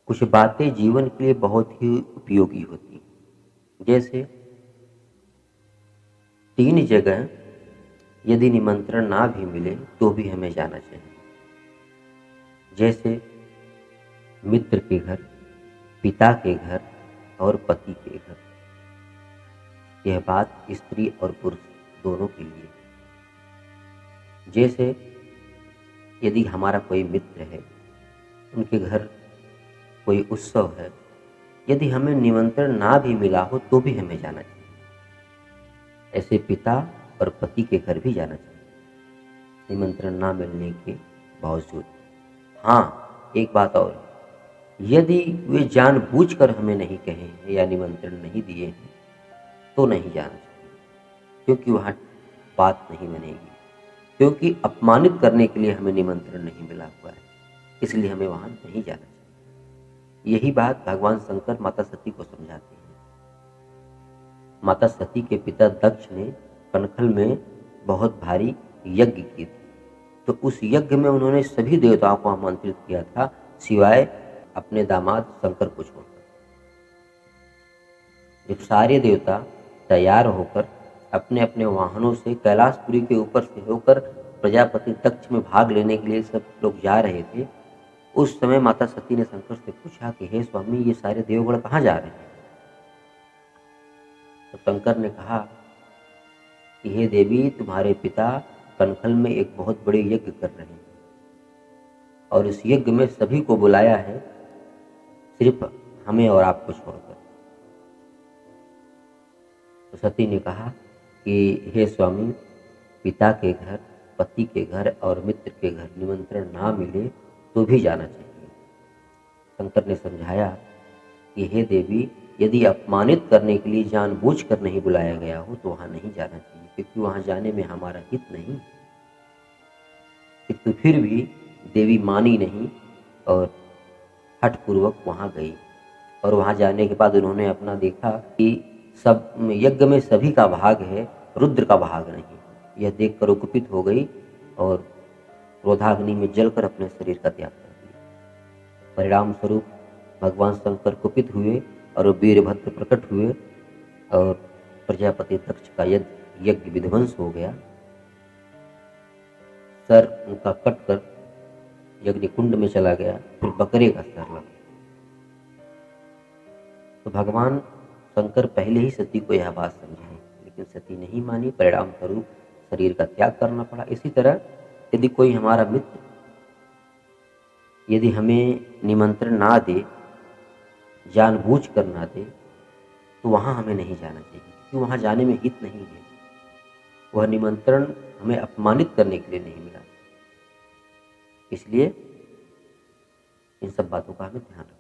कुछ बातें जीवन के लिए बहुत ही उपयोगी होती हैं। जैसे 3 जगह यदि निमंत्रण ना भी मिले तो भी हमें जाना चाहिए। जैसे मित्र के घर, पिता के घर और पति के घर। यह बात स्त्री और पुरुष दोनों के लिए। जैसे यदि हमारा कोई मित्र है, उनके घर कोई उत्सव है, यदि हमें निमंत्रण ना भी मिला हो तो भी हमें जाना चाहिए। ऐसे पिता और पति के घर भी जाना चाहिए निमंत्रण ना मिलने के बावजूद। हाँ, एक बात और है, यदि वे जानबूझकर हमें नहीं कहे हैं या निमंत्रण नहीं दिए हैं तो नहीं जाना चाहिए, क्योंकि वहाँ बात नहीं बनेगी। क्योंकि अपमानित करने के लिए हमें निमंत्रण नहीं मिला हुआ है, इसलिए हमें वहाँ नहीं जाना चाहिए। यही बात भगवान शंकर माता सती को समझाते हैं। माता सती के पिता दक्ष ने कनखल में बहुत भारी यज्ञ की थी, तो उस यज्ञ में उन्होंने सभी देवताओं को आमंत्रित किया था, सिवाय अपने दामाद शंकर को छोड़कर। जब सारे देवता तैयार होकर अपने अपने वाहनों से कैलाशपुरी के ऊपर से होकर प्रजापति दक्ष में भाग लेने के लिए सब लोग जा रहे थे, उस समय माता सती ने शंकर से पूछा कि हे स्वामी, ये सारे देवगण कहाँ जा रहे हैं? तो शंकर ने कहा कि हे देवी, तुम्हारे पिता कनखल में एक बहुत बड़े यज्ञ कर रहे हैं और इस यज्ञ में सभी को बुलाया है, सिर्फ हमें और आपको छोड़कर। तो सती ने कहा कि हे स्वामी, पिता के घर, पति के घर और मित्र के घर निमंत्रण ना मिले तो भी जाना चाहिए। शंकर ने समझाया कि हे देवी, यदि अपमानित करने के लिए जानबूझकर नहीं बुलाया गया हो तो वहां नहीं जाना चाहिए, क्योंकि वहां जाने में हमारा हित नहीं। किंतु फिर भी देवी मानी नहीं और हठपूर्वक वहां गई। और वहां जाने के बाद उन्होंने अपना देखा कि सब यज्ञ में सभी का भाग है, रुद्र का भाग नहीं। यह देखकर कुपित हो गई और क्रोधाग्नि में जलकर अपने शरीर का त्याग कर दिया। परिणाम स्वरूप भगवान शंकर कुपित हुए और वीरभद्र प्रकट हुए और प्रजापति दक्ष का यज्ञ विध्वंस हो गया। सर उनका कटकर यज्ञ कुंड में चला गया, फिर बकरे का सर लगा। तो भगवान शंकर पहले ही सती को यह बात समझाई, लेकिन सती नहीं मानी। परिणाम स्वरूप शरीर का त्याग करना पड़ा। इसी तरह यदि कोई हमारा मित्र यदि हमें निमंत्रण ना दे, जानबूझ कर ना दे, तो वहाँ हमें नहीं जाना चाहिए, क्योंकि वहाँ जाने में हित नहीं है। वह निमंत्रण हमें अपमानित करने के लिए नहीं मिला। इसलिए इन सब बातों का हमें ध्यान रखना।